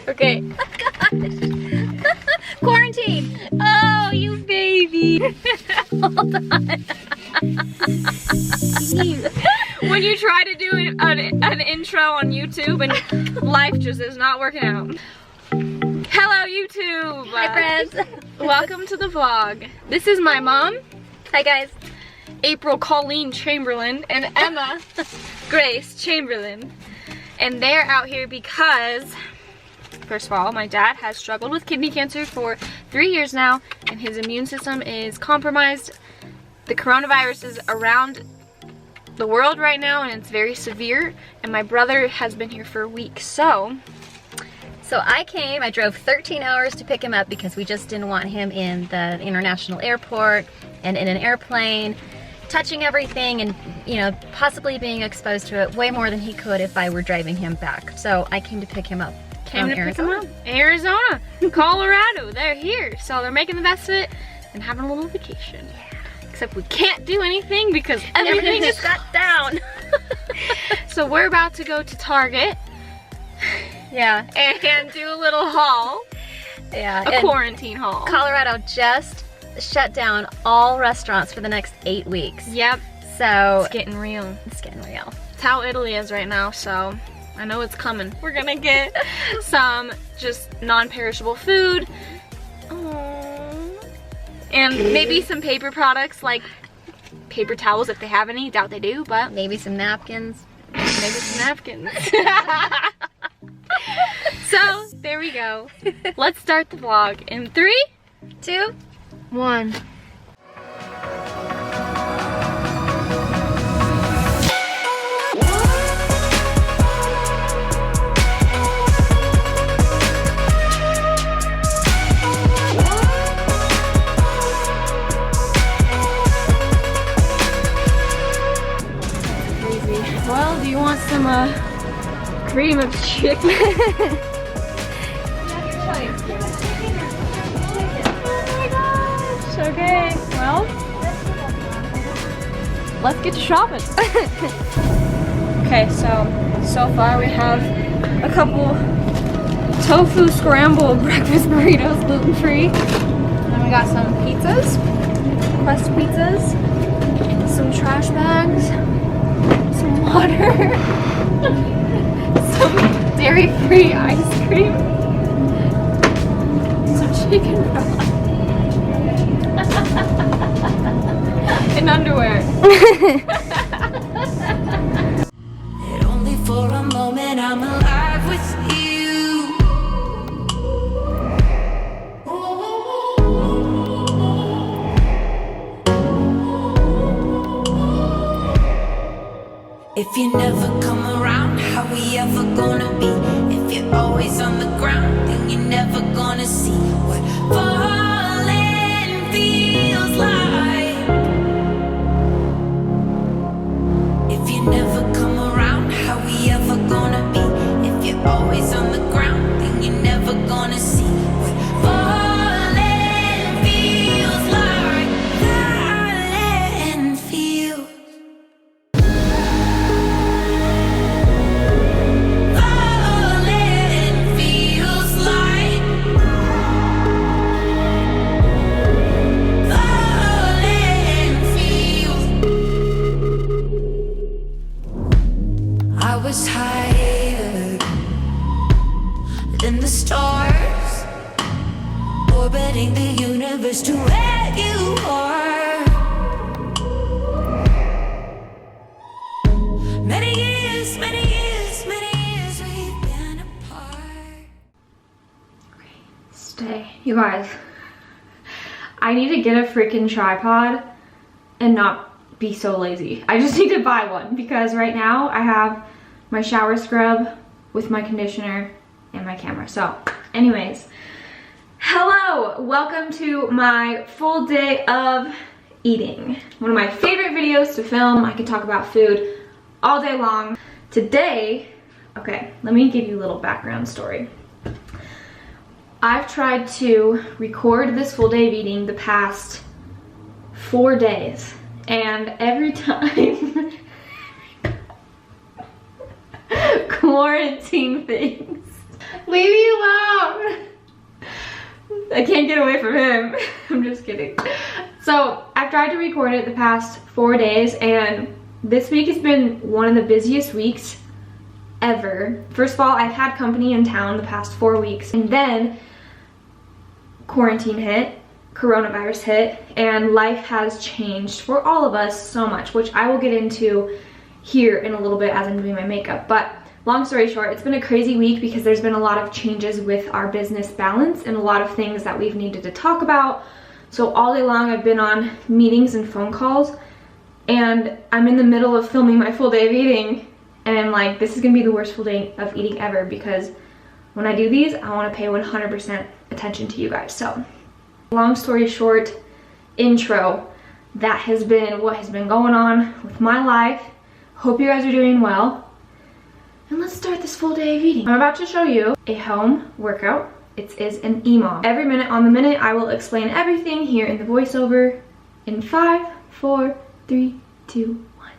Okay. Oh gosh. Quarantine. Oh, you baby. Hold on. When you try to do an intro on YouTube and life just is not working out. Hello YouTube. Hi friends. Welcome to the vlog. This is my mom. Hi guys. April Colleen Chamberlain and Emma Grace Chamberlain. And they're out here because, first of all, my dad has struggled with kidney cancer for 3 years now and his immune system is compromised. The coronavirus is around the world right now and it's very severe, and my brother has been here for a week. So I drove 13 hours to pick him up because we just didn't want him in the international airport and in an airplane, touching everything and, you know, possibly being exposed to it way more than he could if I were driving him back. So I came to pick him up. Arizona, Colorado, they're here. So they're making the best of it and having a little vacation. Yeah. Except we can't do anything because everything is shut down. So we're about to go to Target. Yeah. And do a little haul. Yeah. A quarantine haul. Colorado just shut down all restaurants for the next 8 weeks. Yep. So it's getting real. It's getting real. It's how Italy is right now, so I know it's coming. We're gonna get some just non-perishable food. Aww. And maybe some paper products like paper towels if they have any. Doubt they do, but maybe some napkins. Maybe some napkins. So there we go. Let's start the vlog in 3, 2, 1. Well, do you want some cream of chicken? Oh my gosh! Okay, well, let's get to shopping. Okay, so far we have a couple tofu scrambled breakfast burritos, gluten-free. Then we got some pizzas, crust pizzas, some trash bags, some water, some dairy-free ice cream, some chicken broth, and underwear. And only for a moment I'm alive with you. If you never come around, how we ever gonna be? If you're always on the ground, then you're never gonna see what falling feels like. If you never come around, how we ever gonna be? If you're always on the ground, then you're never gonna see what falling feels like. Falling feels. I was higher than the stars, orbiting the universe to where you are. Many years, many years, many years we've been apart. Stay. You guys, I need to get a freaking tripod and not be so lazy. I just need to buy one because right now I have my shower scrub with my conditioner and my camera. So anyways, hello, welcome to my full day of eating. One of my favorite videos to film. I could talk about food all day long. Today, okay, let me give you a little background story. I've tried to record this full day of eating the past 4 days, and every time quarantine things Leave me alone. I can't get away from him. I'm just kidding. So I've tried to record it the past 4 days, and this week has been one of the busiest weeks ever. First of all, I've had company in town the past 4 weeks, and then quarantine hit, coronavirus hit, and life has changed for all of us so much, which I will get into here in a little bit as I'm doing my makeup. But long story short, it's been a crazy week because there's been a lot of changes with our business balance and a lot of things that we've needed to talk about. So all day long I've been on meetings and phone calls, and I'm in the middle of filming my full day of eating, and I'm like, this is gonna be the worst full day of eating ever, because when I do these, I wanna pay 100% attention to you guys. So long story short, intro, that has been what has been going on with my life. Hope you guys are doing well. And let's start this full day of eating. I'm about to show you a home workout. It is an EMOM. Every minute on the minute, I will explain everything here in the voiceover in 5, 4, 3, 2, 1.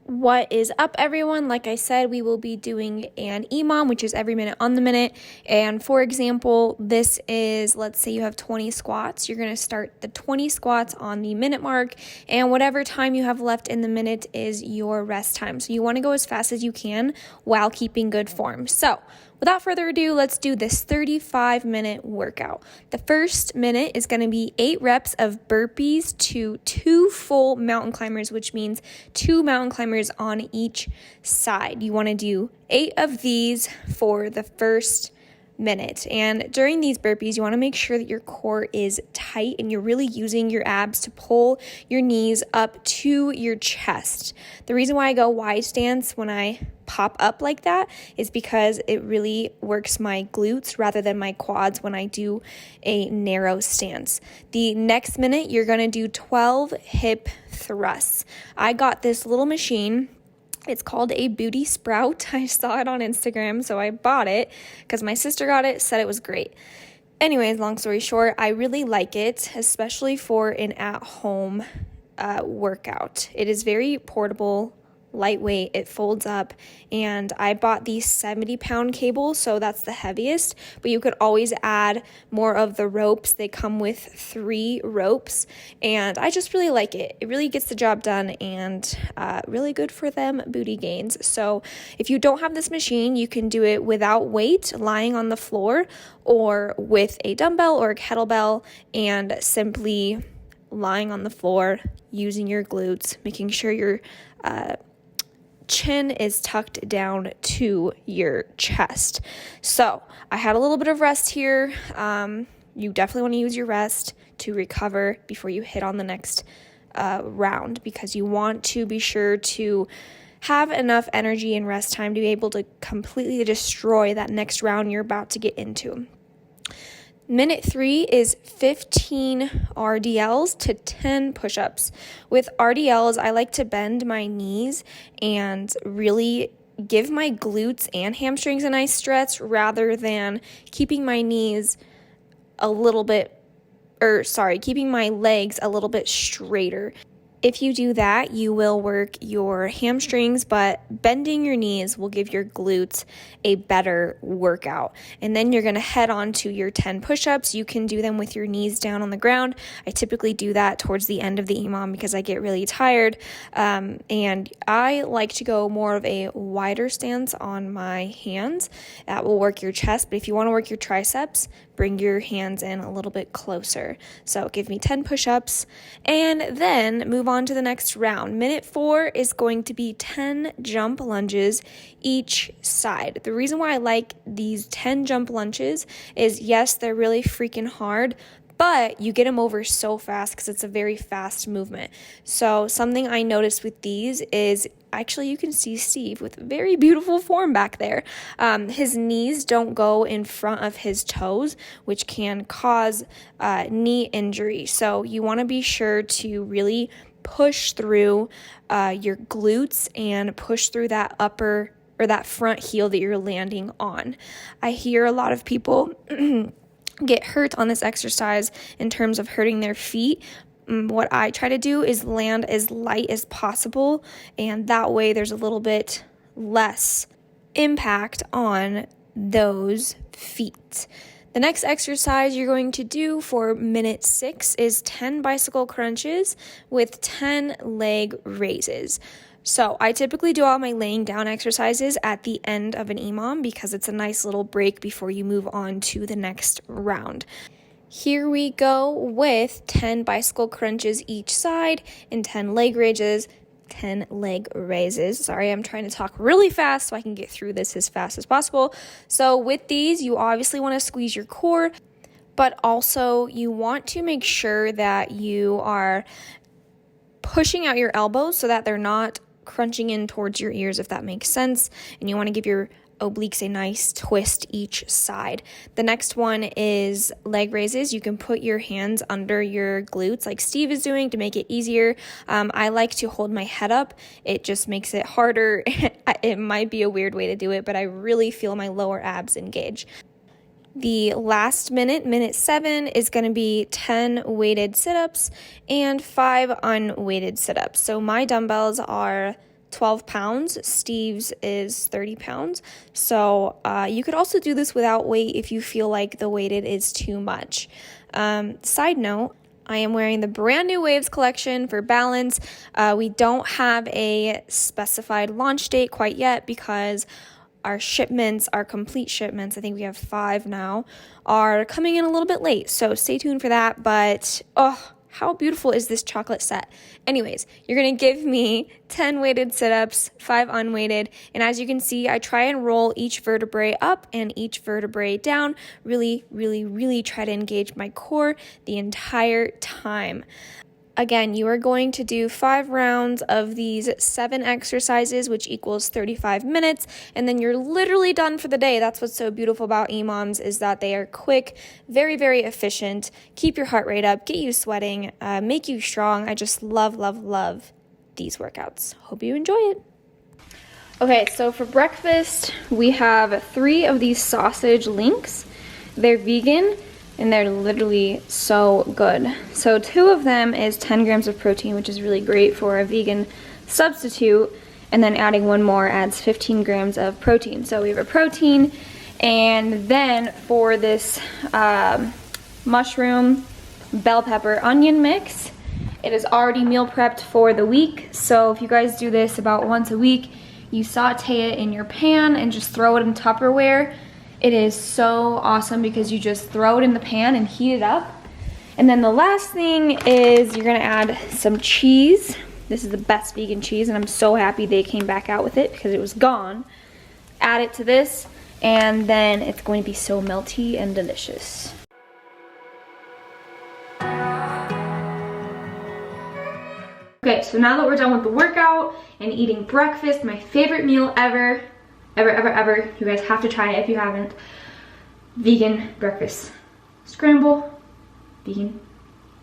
What is up, everyone? Like I said, we will be doing an EMOM, which is every minute on the minute. And for example, this is, let's say you have 20 squats. You're going to start the 20 squats on the minute mark, and whatever time you have left in the minute is your rest time. So you want to go as fast as you can while keeping good form. So without further ado, let's do this 35-minute workout. The first minute is going to be 8 reps of burpees to 2 full mountain climbers, which means 2 mountain climbers on each side. You want to do 8 of these for the first minute. And during these burpees, you want to make sure that your core is tight and you're really using your abs to pull your knees up to your chest. The reason why I go wide stance when I pop up like that is because it really works my glutes rather than my quads when I do a narrow stance. The next minute, you're going to do 12 hip thrusts. I got this little machine. It's called a booty sprout. I saw it on Instagram, so I bought it because my sister got it, said it was great. Anyways, long story short, I really like it, especially for an at-home workout. It is very portable, lightweight, it folds up, and I bought the 70-pound cable, so that's the heaviest, but you could always add more of the ropes. They come with 3 ropes, and I just really like it. It really gets the job done, and really good for them booty gains. So if you don't have this machine, you can do it without weight, lying on the floor, or with a dumbbell or a kettlebell, and simply lying on the floor, using your glutes, making sure your chin is tucked down to your chest. So I had a little bit of rest here. You definitely want to use your rest to recover before you hit on the next round, because you want to be sure to have enough energy and rest time to be able to completely destroy that next round you're about to get into. Minute 3 is 15 RDLs to 10 push-ups. With RDLs, I like to bend my knees and really give my glutes and hamstrings a nice stretch rather than keeping my legs a little bit straighter. If you do that, you will work your hamstrings, but bending your knees will give your glutes a better workout. And then you're going to head on to your 10 push-ups. You can do them with your knees down on the ground. I typically do that towards the end of the EMOM because I get really tired. And I like to go more of a wider stance on my hands. That will work your chest, but if you want to work your triceps, bring your hands in a little bit closer. So give me 10 push-ups and then move on to the next round. Minute 4 is going to be 10 jump lunges each side. The reason why I like these 10 jump lunges is, yes, they're really freaking hard, but you get them over so fast because it's a very fast movement. So something I noticed with these is, actually you can see Steve with very beautiful form back there. His knees don't go in front of his toes, which can cause knee injury. So you want to be sure to really push through your glutes and push through that upper or that front heel that you're landing on. I hear a lot of people get hurt on this exercise in terms of hurting their feet. What I try to do is land as light as possible, and that way there's a little bit less impact on those feet. The next exercise you're going to do for minute 6 is 10 bicycle crunches with 10 leg raises. So I typically do all my laying down exercises at the end of an EMOM because it's a nice little break before you move on to the next round. Here we go with 10 bicycle crunches each side and 10 leg raises. Sorry, I'm trying to talk really fast so I can get through this as fast as possible. So with these, you obviously want to squeeze your core, but also you want to make sure that you are pushing out your elbows so that they're not crunching in towards your ears, if that makes sense. And you want to give your obliques a nice twist each side. The next one is leg raises. You can put your hands under your glutes like Steve is doing to make it easier. I like to hold my head up. It just makes it harder. It might be a weird way to do it, but I really feel my lower abs engage. The last minute 7, is going to be 10 weighted sit-ups and 5 unweighted sit-ups. So my dumbbells are 12 pounds. Steve's is 30 pounds. So you could also do this without weight if you feel like the weighted is too much. Side note, I am wearing the brand new Waves collection for balance. We don't have a specified launch date quite yet because our complete shipments, I think we have 5 now, are coming in a little bit late. So stay tuned for that. But, how beautiful is this chocolate set? Anyways, you're going to give me 10 weighted sit-ups, 5 unweighted, and as you can see, I try and roll each vertebrae up and each vertebrae down. Really, really, really try to engage my core the entire time. Again, you are going to do 5 rounds of these 7 exercises, which equals 35 minutes, and then you're literally done for the day. That's what's so beautiful about EMOMs is that they are quick, very, very efficient, keep your heart rate up, get you sweating, make you strong. I just love, love, love these workouts. Hope you enjoy it. Okay, so for breakfast, we have 3 of these sausage links. They're vegan, and they're literally so good. So 2 of them is 10 grams of protein, which is really great for a vegan substitute, and then adding 1 more adds 15 grams of protein. So we have a protein, and then for this mushroom, bell pepper, onion mix, it is already meal prepped for the week. So if you guys do this about once a week, you saute it in your pan and just throw it in Tupperware. It is so awesome because you just throw it in the pan and heat it up. And then the last thing is you're gonna add some cheese. This is the best vegan cheese, and I'm so happy they came back out with it because it was gone. Add it to this, and then it's going to be so melty and delicious. Okay, so now that we're done with the workout and eating breakfast, my favorite meal ever, ever, you guys have to try it if you haven't. Vegan breakfast scramble. Vegan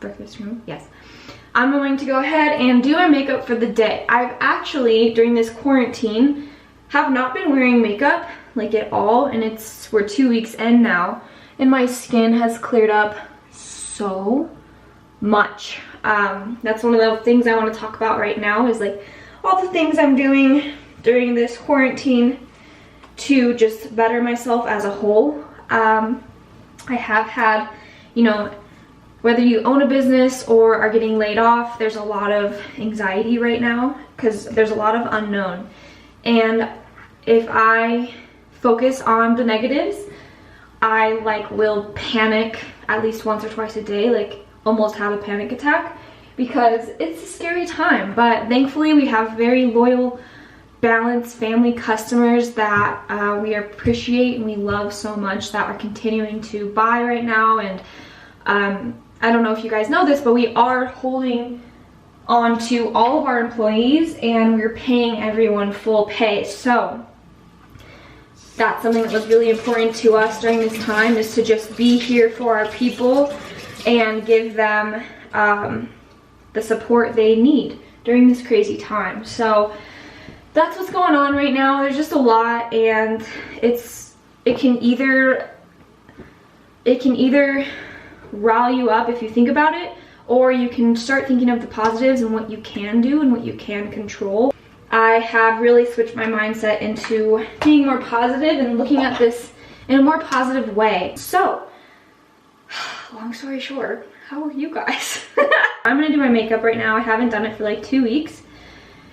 breakfast scramble, yes. I'm going to go ahead and do my makeup for the day. I've actually, during this quarantine, have not been wearing makeup like at all, and we're 2 weeks in now, and my skin has cleared up so much. That's one of the things I want to talk about right now is like all the things I'm doing during this quarantine to just better myself as a whole. I have had, whether you own a business or are getting laid off, there's a lot of anxiety right now because there's a lot of unknown. And if I focus on the negatives, I will panic at least once or twice a day, almost have a panic attack because it's a scary time. But thankfully we have very loyal, balanced family customers that we appreciate and we love so much that are continuing to buy right now. And I don't know if you guys know this, but we are holding on to all of our employees and we're paying everyone full pay. So that's something that was really important to us during this time, is to just be here for our people and give them the support they need during this crazy time. So that's what's going on right now. There's just a lot, and it can either rile you up if you think about it, or you can start thinking of the positives and what you can do and what you can control. I have really switched my mindset into being more positive and looking at this in a more positive way. So, long story short, how are you guys? I'm gonna do my makeup right now. I haven't done it for like 2 weeks,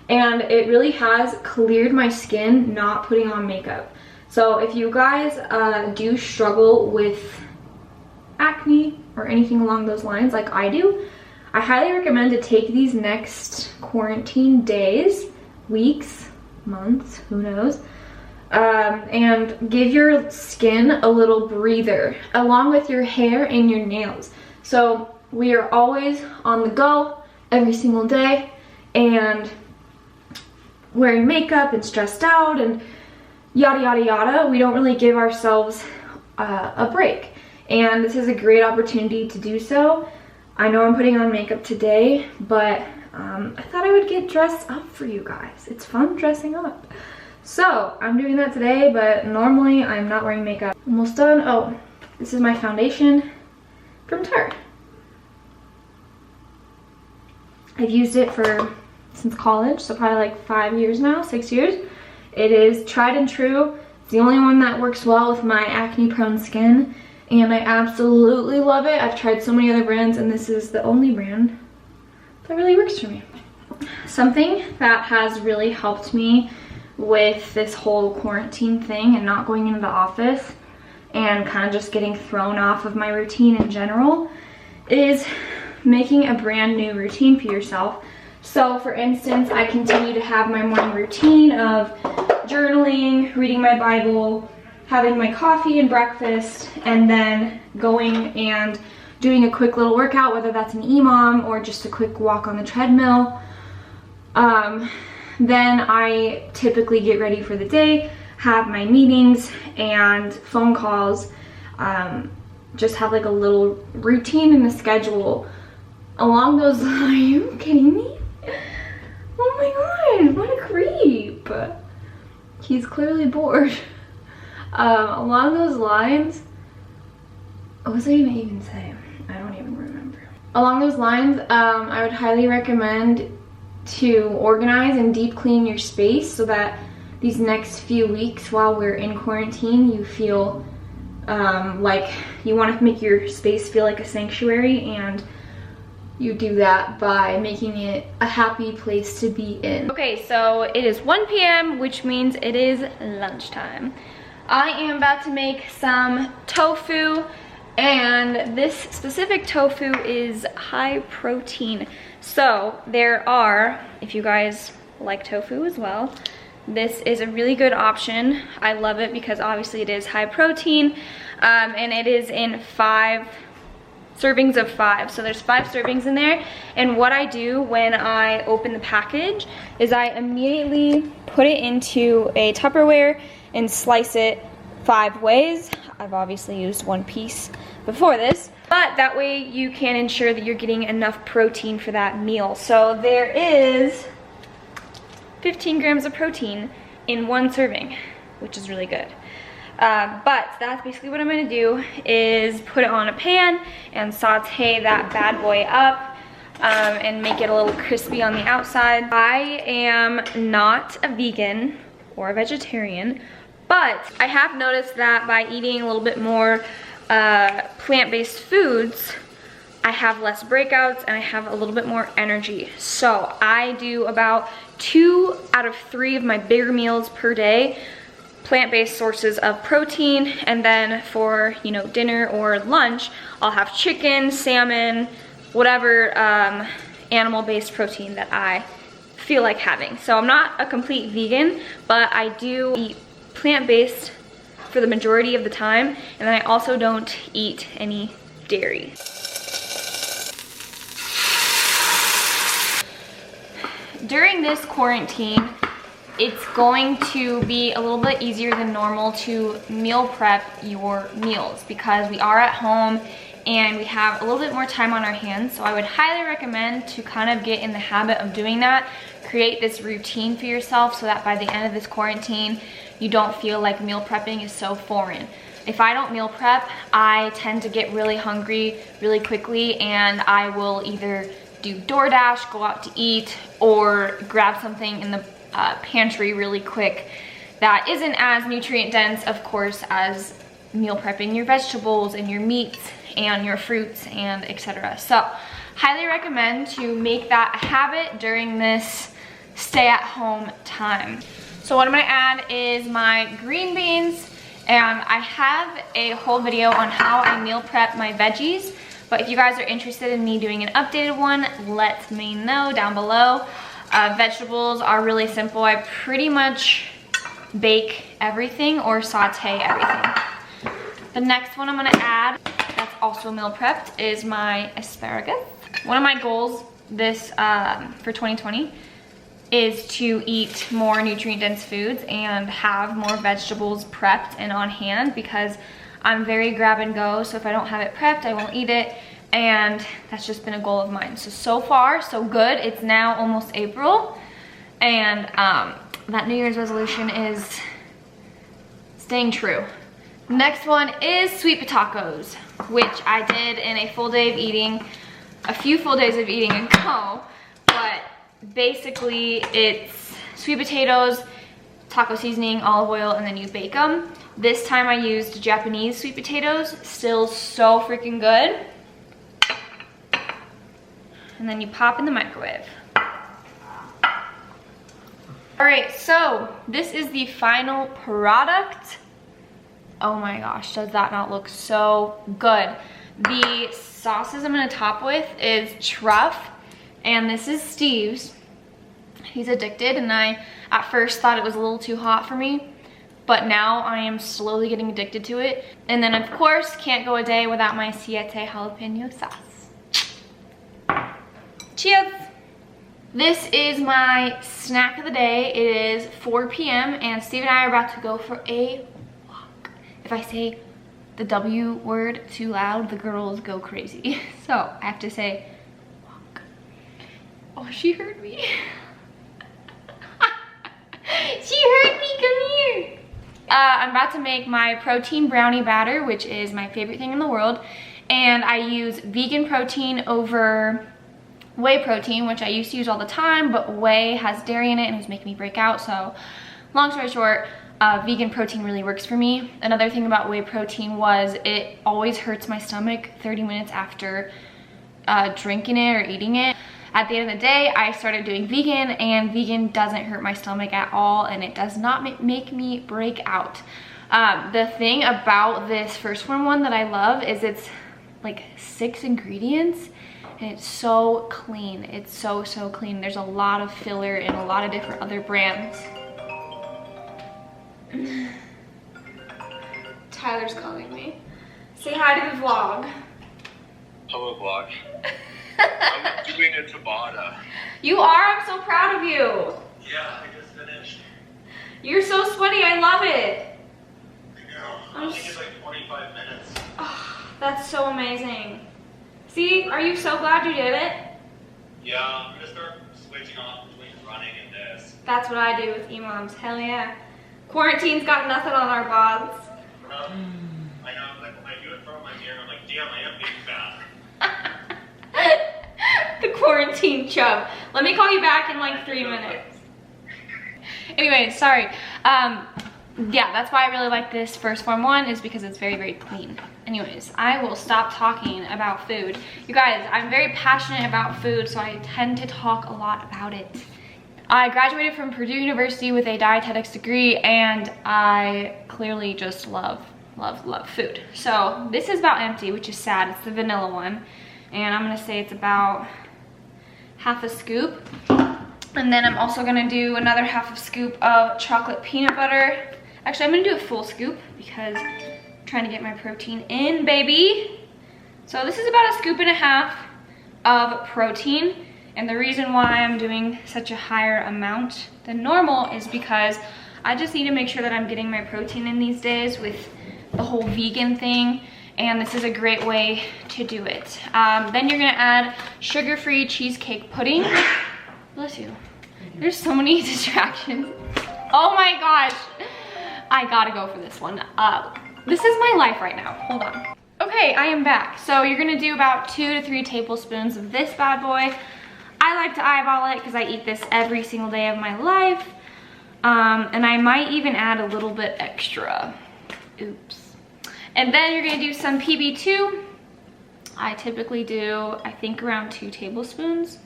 and it really has cleared my skin not putting on makeup. So if you guys do struggle with acne or anything along those lines like I do, I highly recommend to take these next quarantine days, weeks, months, who knows, and give your skin a little breather along with your hair and your nails. So we are always on the go every single day and wearing makeup and stressed out and yada yada yada. We don't really give ourselves a break, and this is a great opportunity to do so. I know I'm putting on makeup today, but I thought I would get dressed up for you guys. It's fun dressing up. So I'm doing that today, but normally I'm not wearing makeup. Almost done. Oh, this is my foundation from Tarte. I've used it since college, so probably like 5 years now, 6 years. It is tried and true. It's the only one that works well with my acne prone skin, and I absolutely love it. I've tried so many other brands, and this is the only brand that really works for me. Something that has really helped me with this whole quarantine thing and not going into the office and kind of just getting thrown off of my routine in general is making a brand new routine for yourself. So for instance, I continue to have my morning routine of journaling, reading my Bible, having my coffee and breakfast, and then going and doing a quick little workout, whether that's an EMOM or just a quick walk on the treadmill. Then I typically get ready for the day, have my meetings and phone calls, just have like a little routine and a schedule along those lines. Are you kidding me? Oh my god, what a creep. He's clearly bored. Along those lines, what was I even saying? I don't even remember. Along those lines, I would highly recommend to organize and deep clean your space so that these next few weeks while we're in quarantine, you feel like you want to make your space feel like a sanctuary, and you do that by making it a happy place to be in. Okay, so it is 1 p.m., which means it is lunchtime. I am about to make some tofu, and this specific tofu is high protein. So there are, if you guys like tofu as well, this is a really good option. I love it because obviously it is high protein, and it is in 5 servings of 5. So there's 5 servings in there, and what I do when I open the package is I immediately put it into a Tupperware and slice it 5 ways. I've obviously used 1 piece before this, but that way you can ensure that you're getting enough protein for that meal. So there is 15 grams of protein in 1 serving, which is really good. But that's basically what I'm gonna do, is put it on a pan and saute that bad boy up and make it a little crispy on the outside. I am not a vegan or a vegetarian, but I have noticed that by eating a little bit more plant-based foods, I have less breakouts and I have a little bit more energy. So I do about 2 out of 3 of my bigger meals per day, plant-based sources of protein, and then for, you know, dinner or lunch, I'll have chicken, salmon, whatever animal-based protein that I feel like having. So I'm not a complete vegan, but I do eat plant-based for the majority of the time, and then I also don't eat any dairy. During this quarantine, it's going to be a little bit easier than normal to meal prep your meals because we are at home and we have a little bit more time on our hands. So I would highly recommend to kind of get in the habit of doing that. Create this routine for yourself so that by the end of this quarantine, you don't feel like meal prepping is so foreign. If I don't meal prep, I tend to get really hungry really quickly, and I will either do DoorDash, go out to eat, or grab something in the pantry really quick that isn't as nutrient dense, of course, as meal prepping your vegetables and your meats and your fruits and etc. So highly recommend to make that a habit during this stay-at-home time. So what I'm gonna add is my green beans, and I have a whole video on how I meal prep my veggies, but if you guys are interested in me doing an updated one, let me know down below. Vegetables are really simple. I pretty much bake everything or saute everything. The next one I'm gonna add, that's also meal prepped, is my asparagus. One of my goals this for 2020 is to eat more nutrient-dense foods and have more vegetables prepped and on hand, because I'm very grab and go, so if I don't have it prepped, I won't eat it, and that's just been a goal of mine. So far, so good. It's now almost April, and that New Year's resolution is staying true. Next one is sweet potatoes, which I did in a full day of eating, a few full days of eating ago, but basically it's sweet potatoes, taco seasoning, olive oil, and then you bake them. This time I used Japanese sweet potatoes, still so freaking good. And then you pop in the microwave. All right, so this is the final product. Oh my gosh, does that not look so good? The sauces I'm gonna top with is truff, and this is Steve's. He's addicted, and I at first thought it was a little too hot for me, but now I am slowly getting addicted to it. And then of course, can't go a day without my Siete jalapeno sauce. Cheers! This is my snack of the day. It is 4 p.m. and Steve and I are about to go for a walk. If I say the W word too loud, the girls go crazy. So I have to say walk. Oh, she heard me. She heard me, come here. I'm about to make my protein brownie batter, which is my favorite thing in the world. And I use vegan protein over whey protein, which I used to use all the time, but whey has dairy in it and it was making me break out. So long story short, vegan protein really works for me. Another thing about whey protein was it always hurts my stomach 30 minutes after drinking it or eating it. At the end of the day, I started doing vegan, and vegan doesn't hurt my stomach at all, and it does not make me break out. The thing about this first form one that I love is it's like 6 ingredients, and it's so clean. It's so clean. There's a lot of filler in a lot of different other brands. Tyler's calling me. Say hi to the vlog. Hello, vlog. I'm doing a Tabata. You are? I'm so proud of you. Yeah, I just finished. You're so sweaty. I love it. I know. I think it's like 25 minutes. Oh, that's so amazing. See, are you so glad you did it? Yeah, I'm gonna start switching off between running and this. That's what I do with EMOMs. Hell yeah. Quarantine's got nothing on our bods. I know, like when I do it from my mirror, I'm like, damn, I am getting fat. The quarantine chub. Let me call you back in like 3 minutes. Anyway, sorry. Yeah, that's why I really like this first form one, is because it's very clean. Anyways, I will stop talking about food. You guys, I'm very passionate about food, so I tend to talk a lot about it. I graduated from Purdue University with a dietetics degree, and I clearly just love food. So this is about empty, which is sad. It's the vanilla one, and I'm gonna say it's about half a scoop. And then I'm also gonna do another half a scoop of chocolate peanut butter. Actually, I'm gonna do a full scoop because I'm trying to get my protein in, baby. So this is about 1.5 scoops of protein. And the reason why I'm doing such a higher amount than normal is because I just need to make sure that I'm getting my protein in these days with the whole vegan thing. And this is a great way to do it. Then you're gonna add sugar-free cheesecake pudding. Bless you. There's so many distractions. Oh my gosh. I gotta go for this one. This is my life right now. Hold on. Okay, I am back. So you're gonna do about 2 to 3 tablespoons of this bad boy. I like to eyeball it because I eat this every single day of my life. And I might even add a little bit extra. Oops. And then you're gonna do some PB2. I typically do, I think, around 2 tablespoons.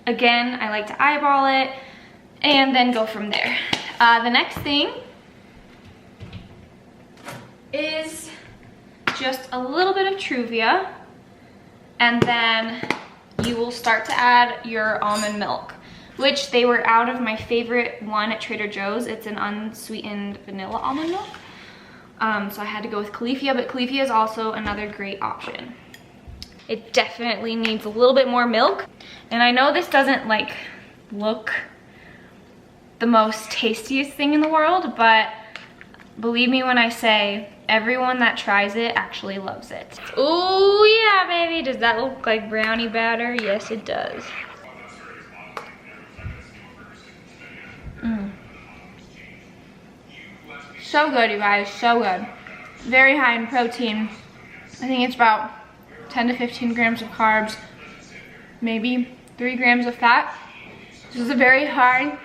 Again, I like to eyeball it and then go from there. The next thing is just a little bit of Truvia, and then you will start to add your almond milk, which they were out of my favorite one at Trader Joe's. It's an unsweetened vanilla almond milk. So I had to go with Califia, but Califia is also another great option. It definitely needs a little bit more milk. And I know this doesn't like look the most tastiest thing in the world, but believe me when I say everyone that tries it actually loves it. Oh yeah, baby. Does that look like brownie batter? Yes, it does. So good, you guys, so good. Very high in protein. I think it's about 10 to 15 grams of carbs, maybe 3 grams of fat. This is a very high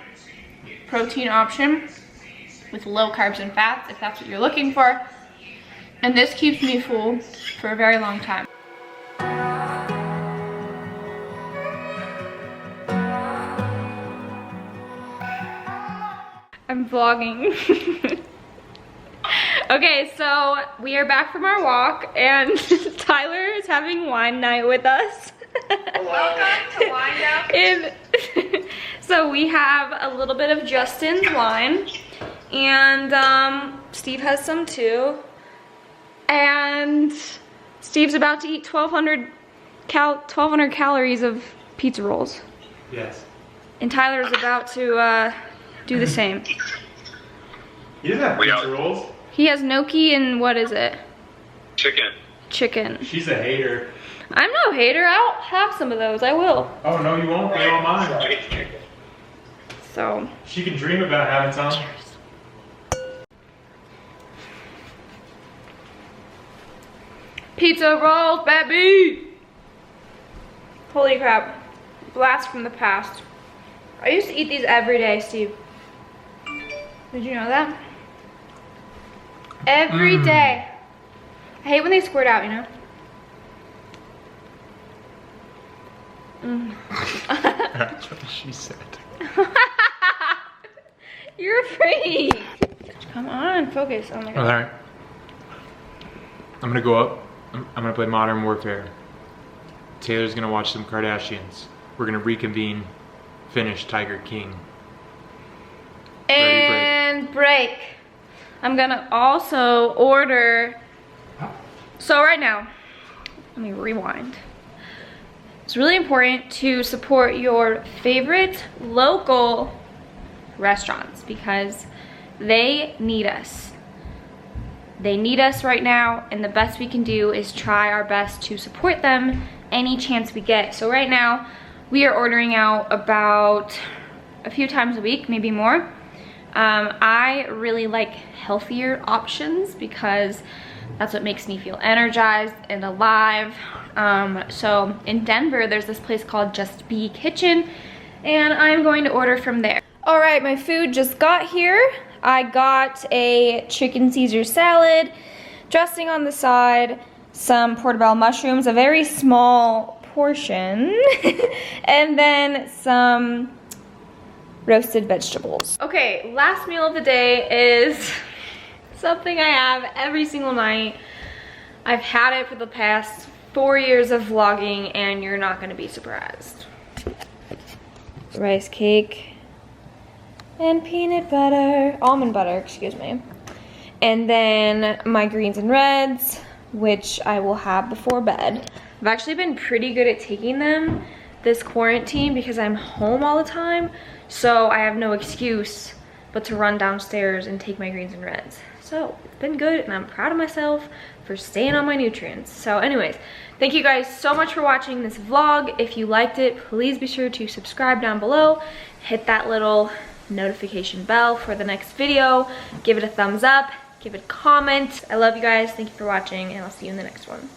protein option with low carbs and fats, if that's what you're looking for. And this keeps me full for a very long time. I'm vlogging. Okay, so we are back from our walk and Tyler is having wine night with us. Welcome to Wine Out. And so we have a little bit of Justin's wine, and Steve has some too. And Steve's about to eat 1,200 calories of pizza rolls. Yes. And Tyler is about to do the same. He doesn't have pizza rolls. He has gnocchi and what is it? Chicken. Chicken. She's a hater. I'm no hater. I'll have some of those. I will. Oh, no, you won't. They're all mine. So. She can dream about having some. Pizza rolls, baby! Holy crap. Blast from the past. I used to eat these every day, Steve. Did you know that? Every day. I hate when they squirt out, you know? That's what she said. You're a freak. Come on, focus. Oh my god. Alright. I'm gonna go up. I'm gonna play Modern Warfare. Taylor's gonna watch some Kardashians. We're gonna reconvene, finish Tiger King. And break. I'm gonna also order. So right now, let me rewind. It's really important to support your favorite local restaurants because they need us. They need us right now, and the best we can do is try our best to support them any chance we get. So right now, we are ordering out about a few times a week, maybe more. I really like healthier options because that's what makes me feel energized and alive. So in Denver, there's this place called Just Be Kitchen, and I'm going to order from there. All right, my food just got here. I got a chicken Caesar salad, dressing on the side, some portobello mushrooms, a very small portion, and then some roasted vegetables. Okay, last meal of the day is something I have every single night. I've had it for the past 4 years of vlogging, and you're not gonna be surprised. Rice cake and peanut butter, almond butter, excuse me. And then my greens and reds, which I will have before bed. I've actually been pretty good at taking them this quarantine because I'm home all the time. So I have no excuse but to run downstairs and take my greens and reds. So it's been good, and I'm proud of myself for staying on my nutrients. So anyways, thank you guys so much for watching this vlog. If you liked it, please be sure to subscribe down below. Hit that little notification bell for the next video. Give it a thumbs up, give it a comment. I love you guys. Thank you for watching, and I'll see you in the next one.